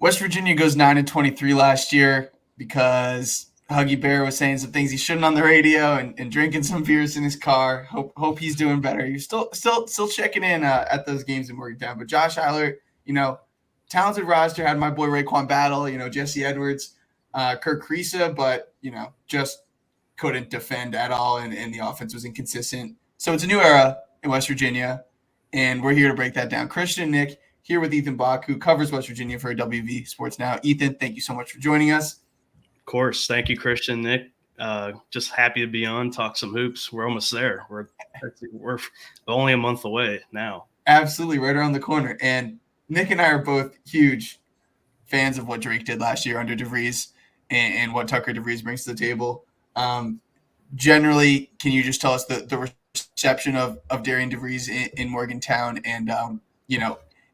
West Virginia goes 9-23 last year because Huggy Bear was saying some things he shouldn't on the radio and drinking some beers in his car. Hope he's doing better. You're still checking in at those games in Morgantown. But Josh Eiler, talented roster, had my boy Raekwon Battle, Jesse Edwards, Kirk Kriisa, but just couldn't defend at all, and the offense was inconsistent. So it's a new era in West Virginia, and we're here to break that down. Christian and Nick here with Ethan Bock, who covers West Virginia for WV Sports Now. Ethan, thank you so much for joining us. Of course. Thank you, Christian, Nick. Just happy to be on, talk some hoops. We're almost there. We're only a month away now. Absolutely, right around the corner. And Nick and I are both huge fans of what Drake did last year under DeVries and what Tucker DeVries brings to the table. Generally, can you just tell us the reception of Darian DeVries in Morgantown? And,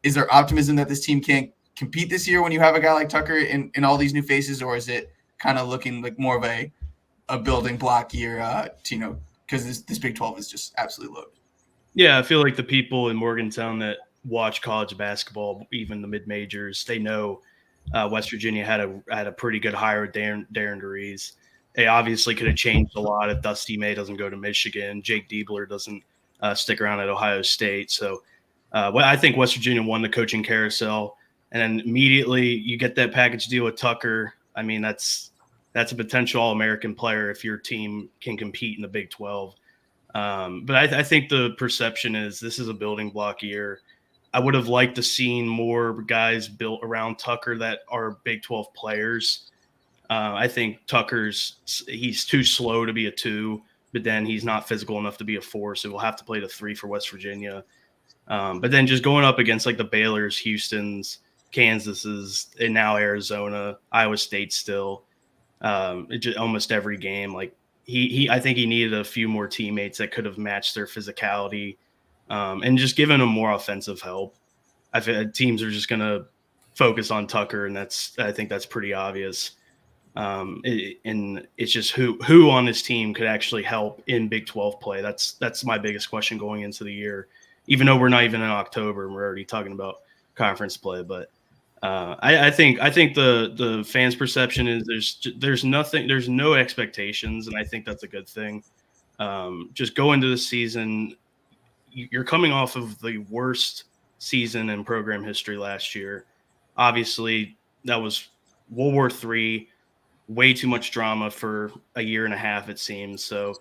is there optimism that this team can compete this year when you have a guy like Tucker in all these new faces, or is it kind of looking like more of a building block year, because this Big 12 is just absolutely loaded? Yeah, I feel like the people in Morgantown that watch college basketball, even the mid-majors, they know West Virginia had a pretty good hire with Darian DeVries. They obviously could have changed a lot if Dusty May doesn't go to Michigan, Jake Diebler doesn't stick around at Ohio State. So I think West Virginia won the coaching carousel, and then immediately you get that package deal with Tucker. I mean, that's a potential All-American player if your team can compete in the Big 12. But I think the perception is this is a building block year. I would have liked to seen more guys built around Tucker that are Big 12 players. I think he's too slow to be a 2, but then he's not physical enough to be a 4, so we'll have to play the 3 for West Virginia. But then just going up against like the Baylors, Houstons, Kansases, and now Arizona, Iowa State still, almost every game. Like I think he needed a few more teammates that could have matched their physicality and just given him more offensive help. I feel teams are just going to focus on Tucker, and I think that's pretty obvious. And it's just who on this team could actually help in Big 12 play. That's my biggest question going into the year, even though we're not even in October and we're already talking about conference play. But I think the fans' perception is there's no expectations, and I think that's a good thing. Just go into the season. You're coming off of the worst season in program history last year. Obviously, that was World War III. Way too much drama for a year and a half, it seems. So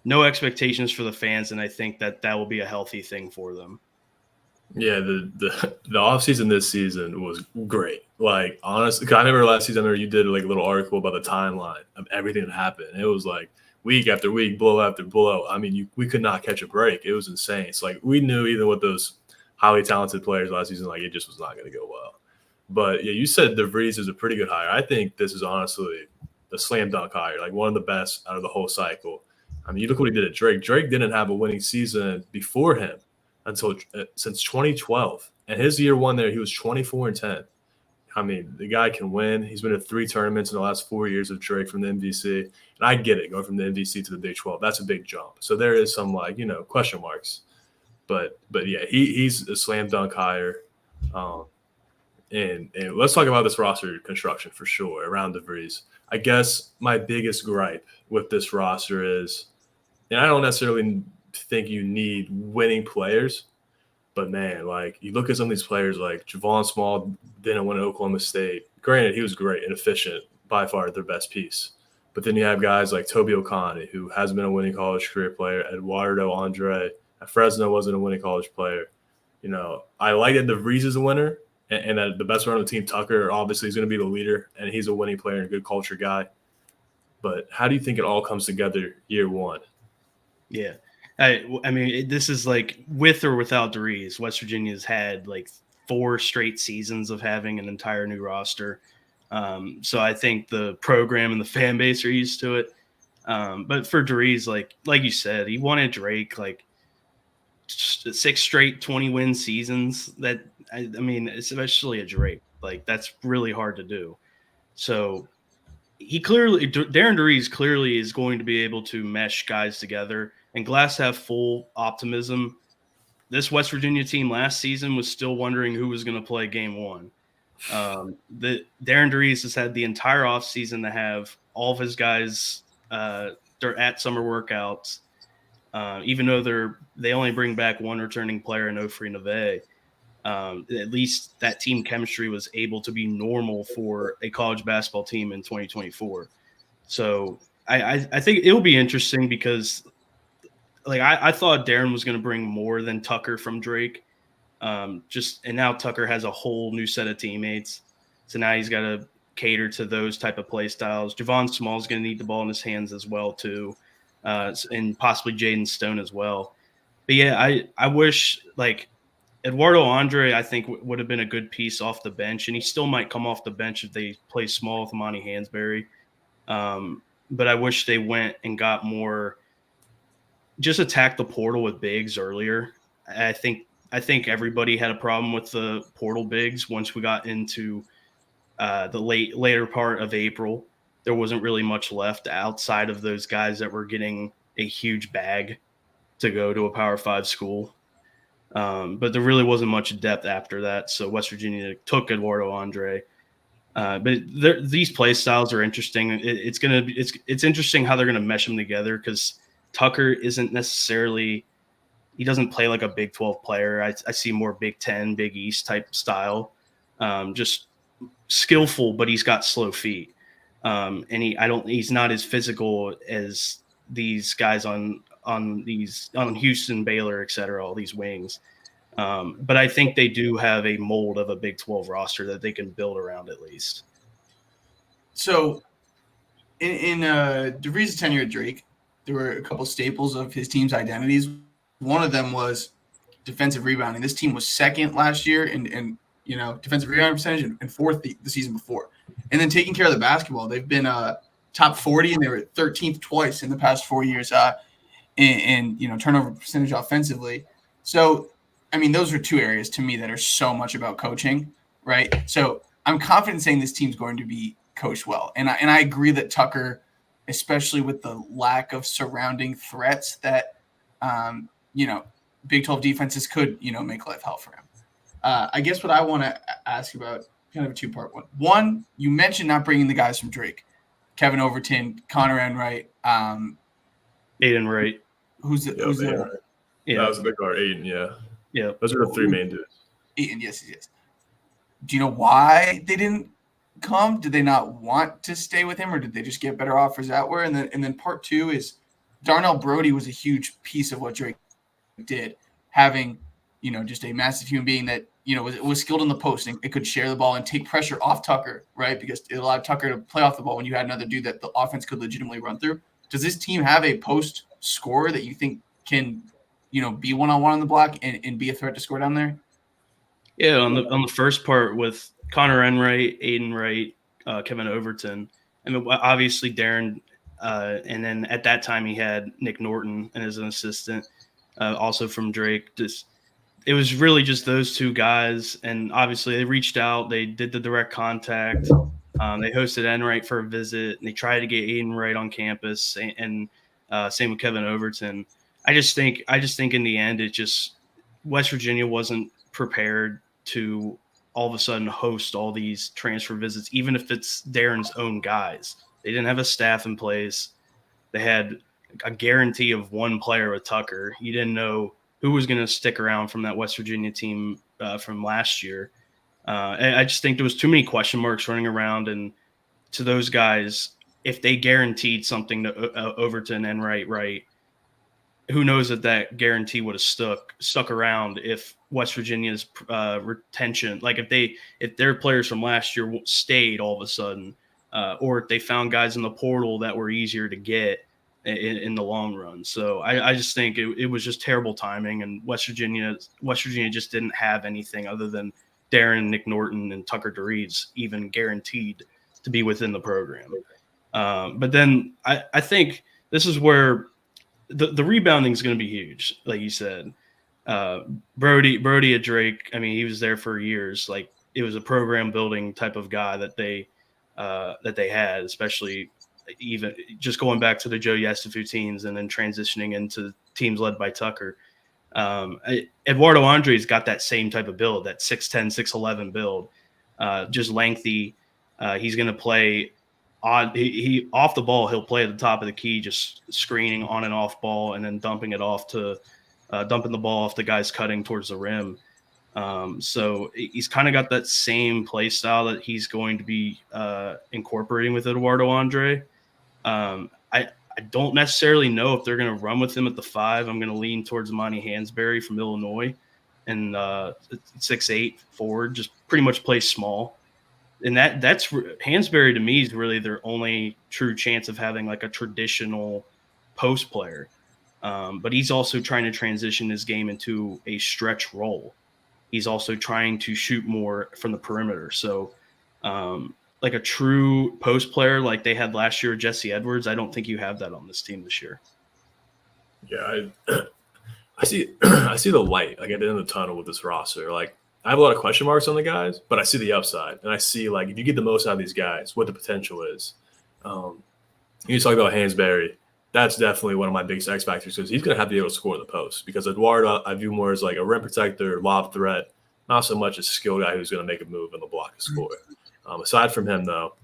no expectations for the fans, and I think that will be a healthy thing for them. Yeah, the offseason this season was great. Like, honestly, I remember last season you did like a little article about the timeline of everything that happened. It was like week after week, blow after blow. I mean, we could not catch a break. It was insane. It's like we knew even with those highly talented players last season, like it just was not going to go well. But yeah, you said DeVries is a pretty good hire. I think this is honestly the slam dunk hire, like one of the best out of the whole cycle. I mean, you look what he did at Drake. Drake didn't have a winning season before him since 2012, and his year one there, he was 24-10. I mean, the guy can win. He's been in 3 tournaments in the last 4 years of Drake from the MVC, and I get it, going from the MVC to the Big 12. That's a big jump. So there is some question marks, but yeah, he's a slam dunk hire. And let's talk about this roster construction for sure around DeVries. I guess my biggest gripe with this roster is, and I don't necessarily think you need winning players, but man, like you look at some of these players like Javon Small didn't win at Oklahoma State. Granted, he was great and efficient, by far their best piece. But then you have guys like Toby Okani, who hasn't been a winning college career player. Eduardo Andre at Fresno wasn't a winning college player. I like that DeVries is a winner. And the best player on the team, Tucker, obviously is going to be the leader, and he's a winning player and a good culture guy. But how do you think it all comes together year one? Yeah. I mean, this is like with or without DeVries, West Virginia's had like 4 straight seasons of having an entire new roster. So I think the program and the fan base are used to it. But for DeVries, like you said, he wanted Drake like 6 straight 20-win seasons. That I mean, especially a Drake, like that's really hard to do. So Darren DeVries clearly is going to be able to mesh guys together. And glass half full optimism. This West Virginia team last season was still wondering who was going to play game 1. The Darren DeReese has had the entire offseason to have all of his guys they're at summer workouts, even though they only bring back one returning player in Ofri Neve. At least that team chemistry was able to be normal for a college basketball team in 2024. So I think it'll be interesting because like I thought Darren was going to bring more than Tucker from Drake. And now Tucker has a whole new set of teammates. So now he's got to cater to those type of play styles. Javon Small's going to need the ball in his hands as well too, and possibly Jaden Stone as well. But yeah, I wish like Eduardo Andre I think would have been a good piece off the bench, and he still might come off the bench if they play small with Monty Hansberry. But I wish they went and got more. Just attack the portal with bigs earlier. I think everybody had a problem with the portal bigs once we got into the later part of April. There wasn't really much left outside of those guys that were getting a huge bag to go to a Power 5 school. But there really wasn't much depth after that. So West Virginia took Eduardo Andre. But these play styles are interesting. It's interesting how they're going to mesh them together because Tucker isn't necessarily – he doesn't play like a Big 12 player. I see more Big 10, Big East type style. Just skillful, but he's got slow feet. And he's not as physical as these guys on Houston, Baylor, et cetera, all these wings. But I think they do have a mold of a Big 12 roster that they can build around at least. So in DeVries' tenure at Drake, there were a couple staples of his team's identities. One of them was defensive rebounding. This team was second last year in defensive rebounding percentage and fourth the season before. And then taking care of the basketball, they've been top 40 and they were 13th twice in the past 4 years in turnover percentage offensively. So, I mean, those are two areas to me that are so much about coaching, right? So I'm confident saying this team's going to be coached well. And I agree that Tucker, especially with the lack of surrounding threats that Big 12 defenses could, make life hell for him. I guess what I want to ask about, kind of a two-part one. One, you mentioned not bringing the guys from Drake, Kevin Overton, Connor Enright, Aiden Wright. Who's the Yeah, that was a big guard. Aiden, yeah. Yeah. Those are the three main dudes. Aiden, yes. Do you know why they didn't come? Did they not want to stay with him, or did they just get better offers elsewhere? And then part two is Darnell Brody was a huge piece of what Drake did, having just a massive human being that was skilled in the post and it could share the ball and take pressure off Tucker, right? Because it allowed Tucker to play off the ball when you had another dude that the offense could legitimately run through. Does this team have a post scorer that you think can be one-on-one on the block and be a threat to score down there? Yeah, on the first part with Connor Enright, Aiden Wright, Kevin Overton. I mean, obviously Darren, and then at that time he had Nick Norton as an assistant, also from Drake. It was really just those two guys, and obviously they reached out. They did the direct contact. They hosted Enright for a visit, and they tried to get Aiden Wright on campus, and same with Kevin Overton. I just think in the end, West Virginia wasn't prepared to all of a sudden host all these transfer visits, even if it's Darren's own guys. They didn't have a staff in place. They had a guarantee of one player with Tucker. You didn't know who was going to stick around from that West Virginia team from last year. And I just think there was too many question marks running around. And to those guys, if they guaranteed something to Overton and Wright, who knows if that guarantee would have stuck around if West Virginia's retention, like if their players from last year stayed all of a sudden, or if they found guys in the portal that were easier to get in the long run. So I just think it was just terrible timing, and West Virginia just didn't have anything other than Darren, Nick Norton, and Tucker DeRees even guaranteed to be within the program. But then I think this is where the rebounding is going to be huge, like you said. Brody at Drake, I mean, he was there for years. Like, it was a program building type of guy that they had, especially even just going back to the Joe Yesufu teams and then transitioning into teams led by Tucker. Eduardo Andre's got that same type of build, that 6'10", 6'11" build. just lengthy. He's going to play odd. He off the ball, he'll play at the top of the key, just screening on and off ball, and then dumping the ball off the guys cutting towards the rim. So he's kind of got that same play style that he's going to be incorporating with Eduardo Andre. I don't necessarily know if they're going to run with him at the 5. I'm going to lean towards Monty Hansberry from Illinois, and 6'8" forward, just pretty much plays small. And that's Hansberry to me is really their only true chance of having like a traditional post player. But he's also trying to transition his game into a stretch role. He's also trying to shoot more from the perimeter. So like a true post player like they had last year, Jesse Edwards, I don't think you have that on this team this year. Yeah, I see the light like at the end of the tunnel with this roster. Like I have a lot of question marks on the guys, but I see the upside, and I see like if you get the most out of these guys, what the potential is. You talk about Hansberry. That's definitely one of my biggest X factors because he's going to have to be able to score in the post. Because Eduardo, I view more as like a rim protector, lob threat, not so much a skill guy who's going to make a move in the block and score. Aside from him, though,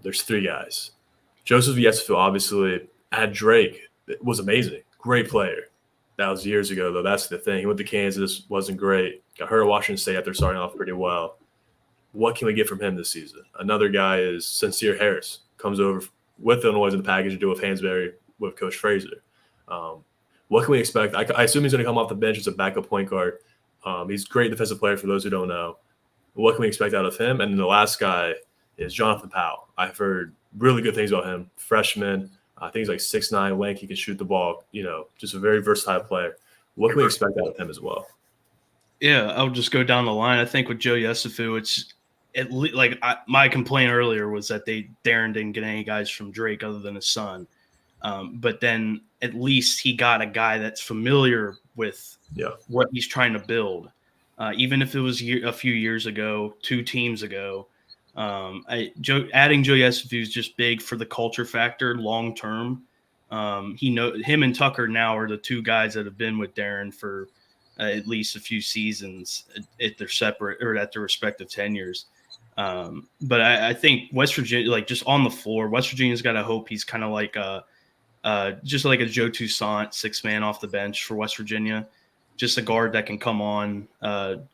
there's 3 guys. Joseph Yesufu, obviously, at Drake, was amazing. Great player. That was years ago, though. That's the thing. He went to Kansas, wasn't great. Got hurt at Washington State after starting off pretty well. What can we get from him this season? Another guy is Sincere Harris. Comes over with Illinois in the package to do with Hansberry with Coach Frazier. What can we expect? I assume he's going to come off the bench as a backup point guard. He's a great defensive player for those who don't know. What can we expect out of him? And then the last guy is Jonathan Powell. I've heard really good things about him. Freshman. I think he's like 6'9", lanky, can shoot the ball. Just a very versatile player. What can we expect out of him as well? Yeah, I'll just go down the line. I think with Joe Yesufu, it's my complaint earlier was that Darren didn't get any guys from Drake other than his son. But then at least he got a guy that's familiar with what he's trying to build. Even if it was a few years ago, 2 teams ago, adding Joe Yesufu is just big for the culture factor long term. Him and Tucker now are the 2 guys that have been with Darren for at least a few seasons at their separate or at their respective tenures. But I think West Virginia, like just on the floor, West Virginia's got to hope he's kind of like just like a Joe Toussaint 6-man off the bench for West Virginia. Just a guard that can come on,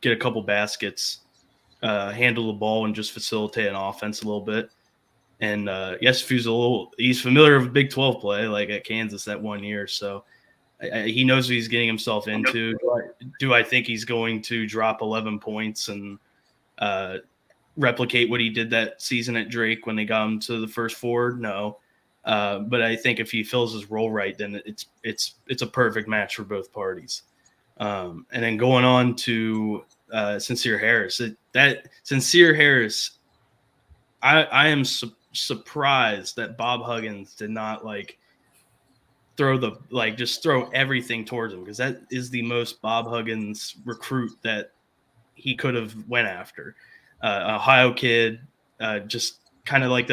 get a couple baskets, handle the ball, and just facilitate an offense a little bit. And he's familiar with Big 12 play, like at Kansas that 1 year. So he knows what he's getting himself into. Do I think he's going to drop 11 points and replicate what he did that season at Drake when they got him to the first 4? No. But I think if he fills his role right, then it's a perfect match for both parties. And then going on to Sincere Harris, Sincere Harris, I am surprised that Bob Huggins did not throw everything towards him, because that is the most Bob Huggins recruit that he could have went after. Ohio kid, just kind of like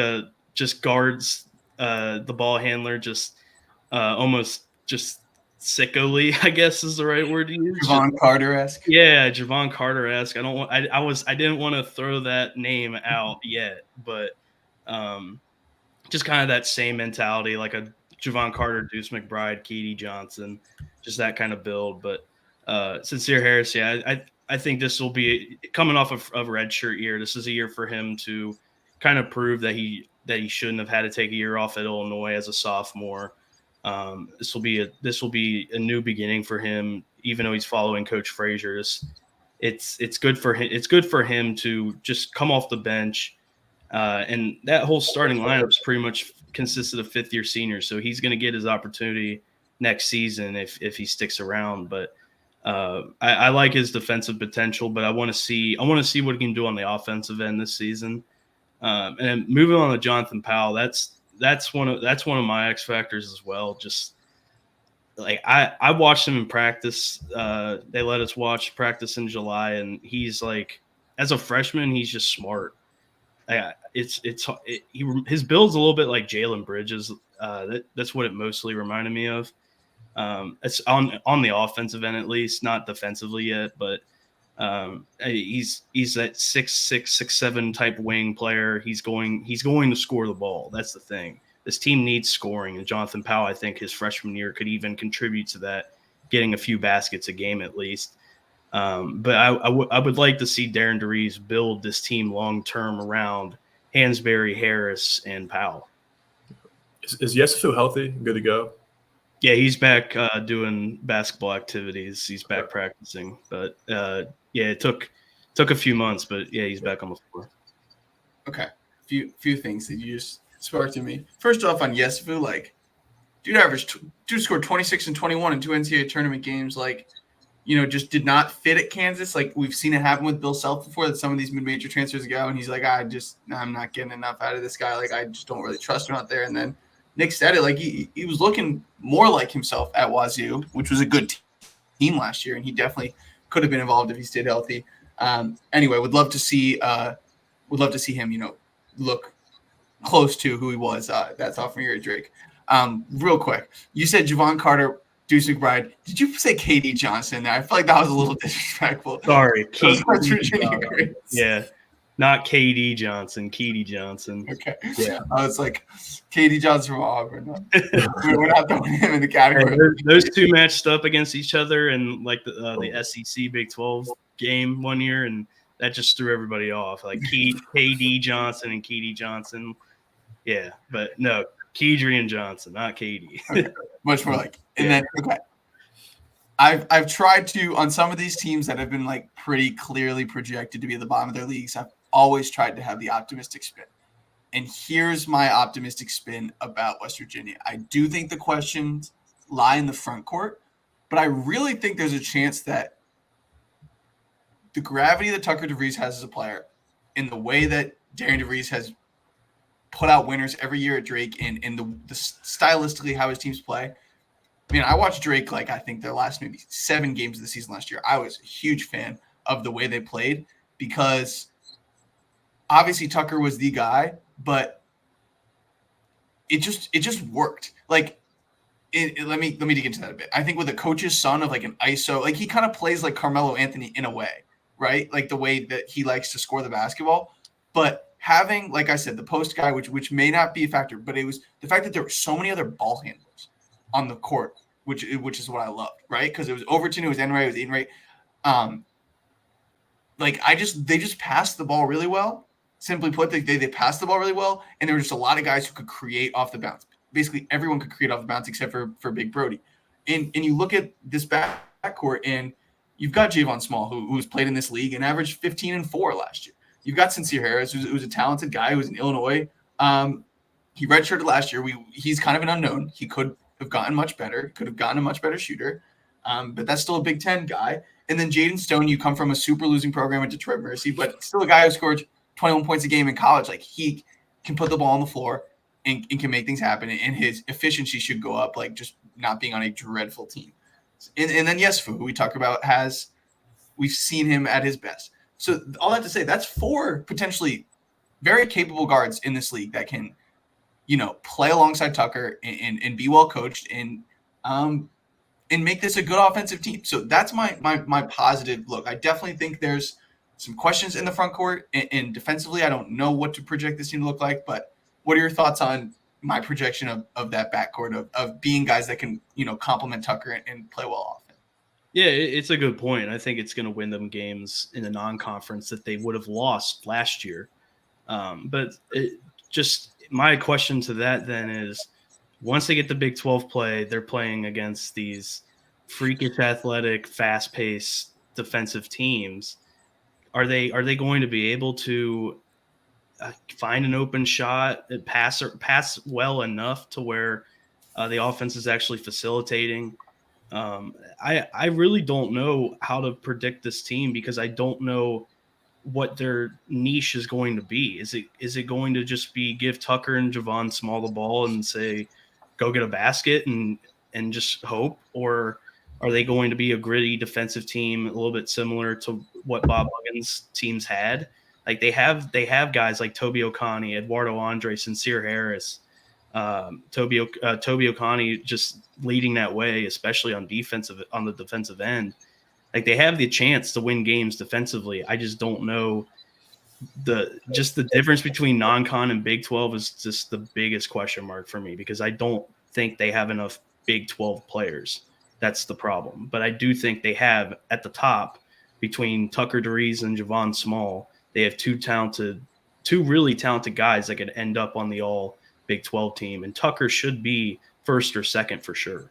just guards the ball handler, just almost just sicko-ly, I guess is the right word to use. Javon Carter-esque. Yeah, Javon Carter-esque. I didn't want to throw that name out yet, but just kind of that same mentality, like a Javon Carter, Deuce McBride, Keedy Johnson, just that kind of build. But Sincere Harris, yeah, I think this will be coming off of redshirt year. This is a year for him to kind of prove that he shouldn't have had to take a year off at Illinois as a sophomore. This will be a new beginning for him, even though he's following Coach Frazier. It's good for him. It's good for him to just come off the bench, and that whole starting lineup is pretty much consisted of 5th-year seniors. So he's going to get his opportunity next season if he sticks around. But I like his defensive potential, but I want to see what he can do on the offensive end this season. And then moving on to Jonathan Powell, that's one of my X factors as well. Just like I watched him in practice. They let us watch practice in July, and he's like, as a freshman, he's just smart. His build's a little bit like Jalen Bridges. That's what it mostly reminded me of. It's on the offensive end, at least, not defensively yet, but He's that 6'6", 6'7" type wing player. He's going to score the ball. That's the thing. This team needs scoring, and Jonathan Powell, I think his freshman year could even contribute to that, getting a few baskets a game at least. But I would like to see Darren DeReese build this team long term around Hansberry, Harris, and Powell. Is Yesufu healthy? Good to go? Yeah, he's back doing basketball activities. He's back practicing. But it took a few months, but yeah, he's back on the floor. Okay, few things that you just sparked in me. First off, on Yesufu, like, dude scored 26 and 21 in 2 NCAA tournament games. Like, just did not fit at Kansas. Like, we've seen it happen with Bill Self before, that some of these mid-major transfers go, and he's like, I'm not getting enough out of this guy. Like, I just don't really trust him out there. And then Nick said it, like, he was looking more like himself at Wazoo, which was a good team last year, and he definitely could have been involved if he stayed healthy. Anyway, would love to see him, look close to who he was that sophomore year at Drake. Real quick, you said Javon Carter, Deuce McBride. Did you say KD Johnson? I feel like that was a little disrespectful. Sorry, West Virginia greats. Yeah, not KD Johnson, KD Johnson. Okay. Yeah. It's like KD Johnson from Auburn. We're not throwing him in the category. Those two matched up against each other in like the SEC Big 12 game one year, and that just threw everybody off. Like KD Johnson and KD Johnson. Yeah, but no, Kedrian Johnson, not KD. Okay. Much more like. And then, okay. I've tried to, on some of these teams that have been like pretty clearly projected to be at the bottom of their leagues, I've always tried to have the optimistic spin. And here's my optimistic spin about West Virginia. I do think the questions lie in the front court, but I really think there's a chance that the gravity that Tucker DeVries has as a player, in the way that Darren DeVries has put out winners every year at Drake, and the stylistically how his teams play. I mean, I watched Drake, like, I think their last maybe 7 games of the season last year. I was a huge fan of the way they played, because obviously Tucker was the guy, but it just worked. Like, let me dig into that a bit. I think with a coach's son of like an ISO, like, he kind of plays like Carmelo Anthony in a way, right? Like the way that he likes to score the basketball. But having, like I said, the post guy, which may not be a factor, but it was the fact that there were so many other ball handlers on the court, which is what I loved, right? Because it was Overton, it was Enright, it was Enright. They just passed the ball really well. Simply put, they passed the ball really well, and there were just a lot of guys who could create off the bounce. Basically, everyone could create off the bounce except for Big Brody. And you look at this backcourt, and you've got Javon Small, who's played in this league and averaged 15 and 4 last year. You've got Sincere Harris, who's a talented guy who's in Illinois. He redshirted last year. He's kind of an unknown. He could have gotten much better. Could have gotten a much better shooter. But that's still a Big Ten guy. And then Jaden Stone, you come from a super losing program at Detroit Mercy, but still a guy who scored 21 points a game in college. Like, he can put the ball on the floor and can make things happen. And his efficiency should go up, like just not being on a dreadful team. And then Yesufu, who we talk about, we've seen him at his best. So all that to say, that's 4 potentially very capable guards in this league that can, play alongside Tucker and be well coached and make this a good offensive team. So that's my positive look. I definitely think there's some questions in the front court, and defensively, I don't know what to project this team to look like. But what are your thoughts on my projection of that backcourt of being guys that can, complement Tucker and play well off? Yeah, it's a good point. I think it's going to win them games in the non-conference that they would have lost last year. But my question to that then is, once they get the Big 12 play, they're playing against these freakish athletic, fast-paced defensive teams. Are they going to be able to find an open shot, pass well enough to where the offense is actually facilitating? I really don't know how to predict this team, because I don't know what their niche is going to be. Is it going to just be give Tucker and Javon Small the ball and say, go get a basket and just hope? Or are they going to be a gritty defensive team, a little bit similar to what Bob Huggins' teams had? Like, they have guys like Toby Okani, Eduardo Andre, Sincere Harris, Toby Okani just leading that way, especially on the defensive end. Like they have the chance to win games defensively. I just don't know the difference between non-con and Big 12 is just the biggest question mark for me because I don't think they have enough Big 12 players. That's the problem. But I do think they have at the top between Tucker DeRees and Javon Small, they have two really talented guys that could end up on the all Big 12 team. And Tucker should be first or second for sure.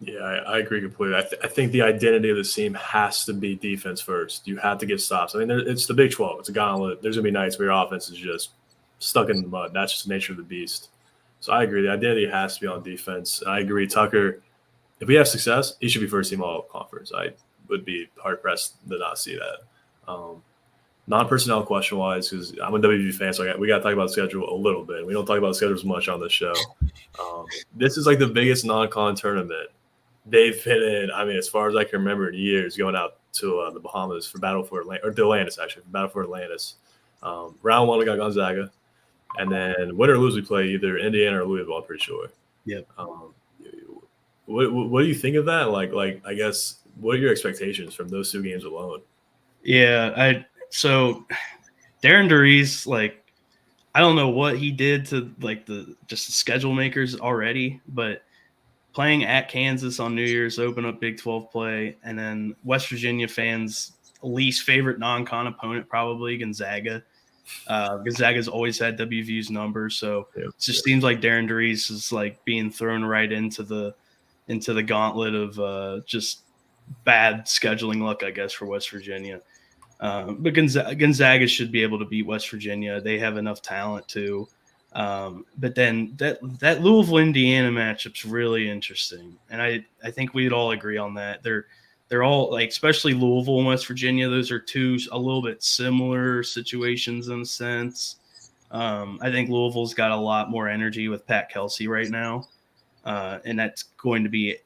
Yeah, I agree completely. I think the identity of the team has to be defense first. You have to get stops. I mean, it's the Big 12. It's a gauntlet. There's going to be nights where your offense is just stuck in the mud. That's just the nature of the beast. So I agree. The identity has to be on defense. I agree. Tucker, if we have success, he should be first team all conference. I would be hard-pressed to not see that. Non-personnel question-wise, because I'm a WV fan, so we got to talk about the schedule a little bit. We don't talk about schedules much on this show. This is like the biggest non-con tournament they've been in, I mean, as far as I can remember in years, going out to the Bahamas for Battle for Atlantis, or the Atlantis, actually, for Battle for Atlantis. Round one, we got Gonzaga. And then win or lose, we play either Indiana or Louisville, I'm pretty sure. Yep. What do you think of that? Like I guess, what are your expectations from those two games alone? Yeah, so Darren DeRees, like, I don't know what he did to like the schedule makers already, but playing at Kansas on New Year's open up Big 12 play, and then West Virginia fans' least favorite non-con opponent probably Gonzaga. Gonzaga's always had WVU's number, so it just seems like Darren DeRees is like being thrown right into the gauntlet of just bad scheduling luck, I guess, for West Virginia. But Gonzaga should be able to beat West Virginia. They have enough talent to. But then that Louisville Indiana matchup's really interesting, and I think we'd all agree on that. They're all like, especially Louisville and West Virginia. Those are two a little bit similar situations in a sense. I think Louisville's got a lot more energy with Pat Kelsey right now, and that's going to be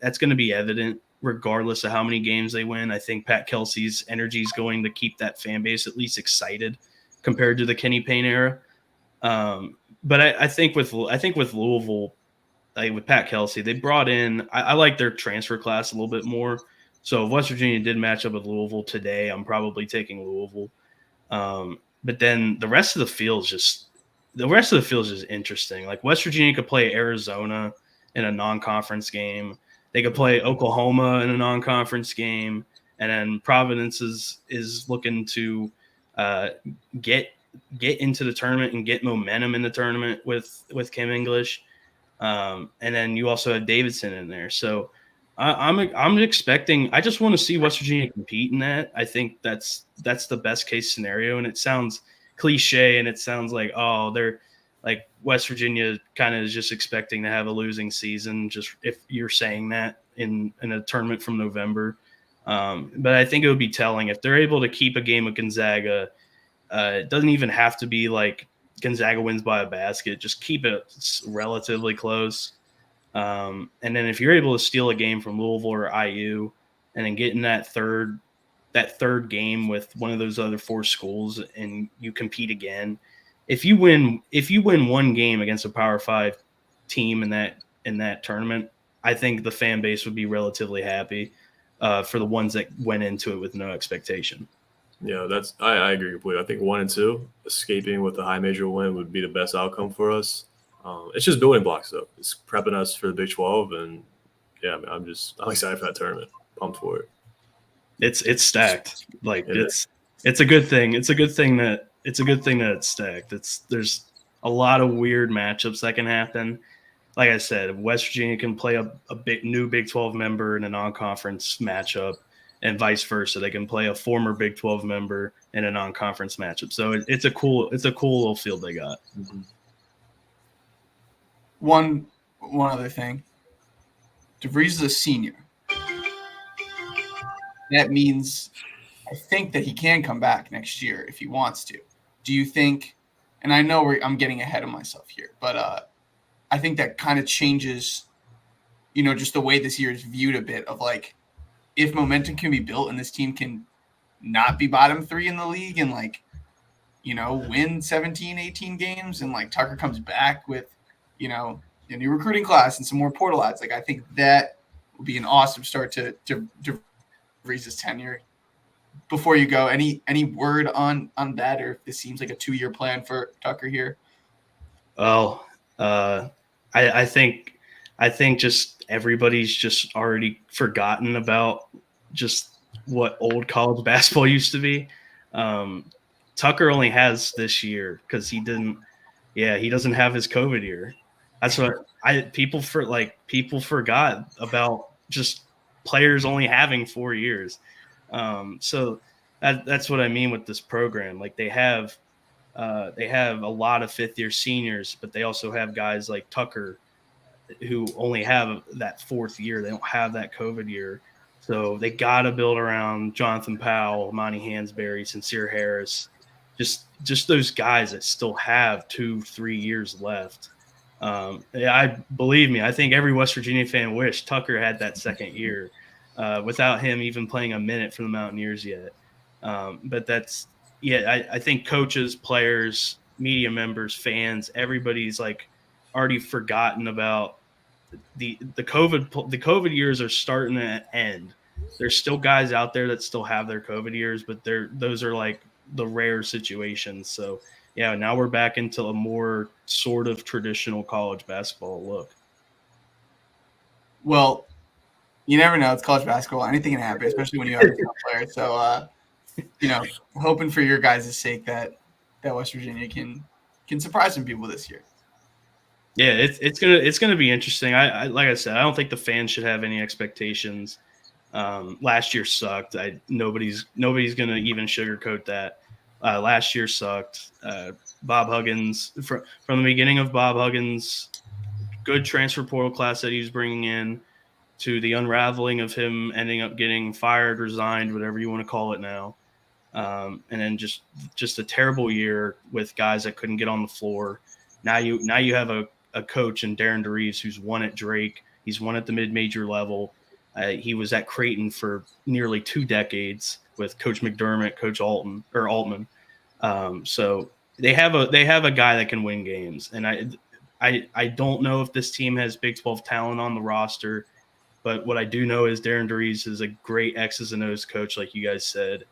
evident regardless of how many games they win. I think Pat Kelsey's energy is going to keep that fan base at least excited compared to the Kenny Payne era. But I think with Louisville, like with Pat Kelsey, they brought in. I like their transfer class a little bit more. So if West Virginia did match up with Louisville today, I'm probably taking Louisville. But then the rest of the field is just interesting. Like West Virginia could play Arizona in a non-conference game. They could play Oklahoma in a non-conference game, and then Providence is looking to get into the tournament and get momentum in the tournament with Kim English. And then you also have Davidson in there. So I'm expecting, I just want to see West Virginia compete in that. I think that's the best case scenario. And it sounds cliche and it sounds like, oh, they're like West Virginia kind of is just expecting to have a losing season. Just if you're saying that in a tournament from November. But I think it would be telling if they're able to keep a game with Gonzaga. It doesn't even have to be like Gonzaga wins by a basket. Just keep it relatively close. And then if you're able to steal a game from Louisville or IU and then get in that third game with one of those other four schools and you compete again, if you win one game against a Power 5 team in that tournament, I think the fan base would be relatively happy for the ones that went into it with no expectation. Yeah, I agree completely. I think 1 and 2 escaping with a high major win would be the best outcome for us. It's just building blocks though. It's prepping us for the Big 12, and yeah, I'm excited for that tournament. Pumped for it. It's stacked. Like it's a good thing. It's a good thing that it's stacked. There's a lot of weird matchups that can happen. Like I said, West Virginia can play a big new Big 12 member in a non-conference matchup. And vice versa, they can play a former Big 12 member in a non-conference matchup. So it's a cool little field they got. Mm-hmm. One other thing, DeVries is a senior. That means I think that he can come back next year if he wants to. Do you think? And I know I'm getting ahead of myself here, but I think that kind of changes, just the way this year is viewed a bit of like, if momentum can be built and this team can not be bottom 3 in the league and win 17, 18 games and like Tucker comes back with, a new recruiting class and some more portal ads. Like I think that would be an awesome start to Reese's tenure. Before you go, any word on that, or if this seems like a 2-year plan for Tucker here? Well, I think just everybody's just already forgotten about just what old college basketball used to be. Tucker only has this year because he doesn't have his COVID year. That's what people forgot about, just players only having 4 years. So that's what I mean with this program. Like they have a lot of 5th-year seniors, but they also have guys like Tucker who only have that 4th year. They don't have that COVID year. So they got to build around Jonathan Powell, Monty Hansberry, Sincere Harris, just those guys that still have 2-3 years left. Believe me, I think every West Virginia fan wished Tucker had that 2nd year without him even playing a minute for the Mountaineers yet. But I think coaches, players, media members, fans, everybody's like already forgotten about the COVID years are starting to end. There's still guys out there that still have their COVID years, but those are like the rare situations. So yeah, now we're back into a more sort of traditional college basketball look. Well, you never know. It's college basketball. Anything can happen, especially when you have a players. So, hoping for your guys' sake that West Virginia can surprise some people this year. Yeah, it's gonna be interesting. I like I said, I don't think the fans should have any expectations. Last year sucked. Nobody's gonna even sugarcoat that. Last year sucked. Bob Huggins, from the beginning of Bob Huggins' good transfer portal class that he was bringing in, to the unraveling of him ending up getting fired, resigned, whatever you want to call it now, and then just a terrible year with guys that couldn't get on the floor. Now you have a coach in Darren DeReeves who's won at Drake. He's won at the mid-major level. He was at Creighton for nearly 2 decades with Coach McDermott, Coach Altman. So they have a guy that can win games, and I don't know if this team has Big 12 talent on the roster, but what I do know is Darren DeReeves is a great X's and O's coach, like you guys said.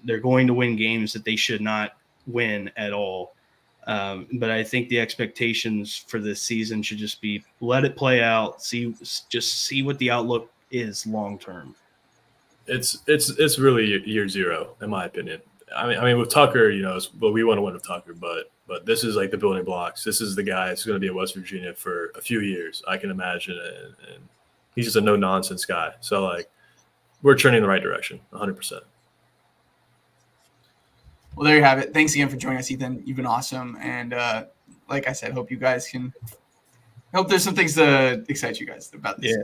They're going to win games that they should not win at all. But I think the expectations for this season should just be let it play out, see what the outlook is long term. It's really year 0 in my opinion. I mean with Tucker, we want to win with Tucker, but this is like the building blocks. This is the guy that's going to be at West Virginia for a few years, I can imagine, and he's just a no nonsense guy. So like we're trending in the right direction, 100%. Well, there you have it. Thanks again for joining us, Ethan. You've been awesome. And like I said, hope there's some things to excite you guys about this. Yeah.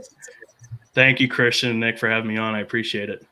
Thank you, Christian and Nick, for having me on. I appreciate it.